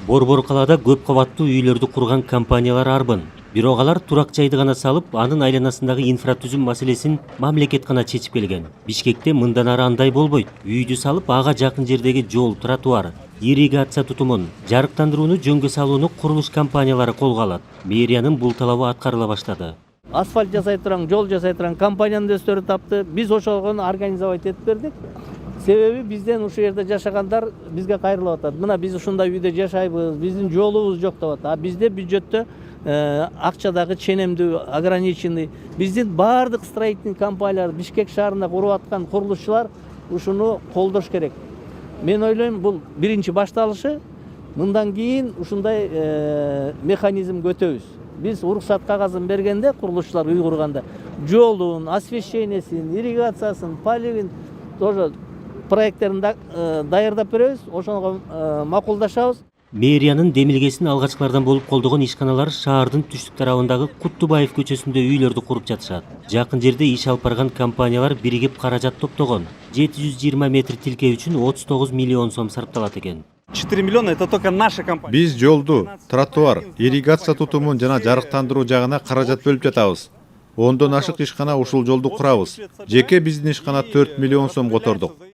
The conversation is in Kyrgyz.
Борбор калаада көп кабаттуу үйлөрдү курган компаниялар арбын. Бирок алар турак жайды гана салып, анын айланасындагы инфратүзүм маселесин мамлекет гана чечип келген. Бишкекте мындан ары андай болбойт. Үйдү салып, ага жакын жердеги жол, тротуар, ирригация тутумун, жарыктандырууну жөнгө салууну курулуш компаниялары колго алат. Мэриянын бул талабы аткарыла баштады. Асфальт жасай турган, жол жасай турган компаниянын өздөрү тапты. Биз ошолгону организовать этип бердик. Себеби бизден ушул жерде жашагандар бизге кайрылып атат. Мына биз ушундай үйдө жашайбыз, биздин жолубуз жок деп атат. А бизде бюджетте акчадагы ченемдүү, ограниченный. Биздин баардык строительный компаниялар, Бишкек шаарында куруп аткан курулушчулар ушуну колдош керек. Мен ойлойм, бул биринчи башталышы. Мындан кийин ушундай механизм көтөбүз. Биз уруксат кагазын бергенде, курулушчулар үй курганда, жолун, освещениясин, ирригациясын, поливин тоже проекттерин даярдап беребиз, ошого макулдашабыз. Мэриянын демилгесин алгачкылардан болуп колдогон ишканалар шаардын түштүк тарабындагы Куттубаев көчөсүндө үйлөрдү куруп жатышат. Жакын жерде иш алып барган компаниялар биригип каражат топтогон. 720 метр тилке үчүн 39 миллион сом сарпталат экен. 4 миллиона это только наша компания. Биз жолду, тротуар, ирригация тутумун жана жарыктандыруу жагына каражат бөлүп жатабыз. 10дон ашык ишкана ушул жолду курабыз. Жеке биздин ишкана 4 миллион сом котордук.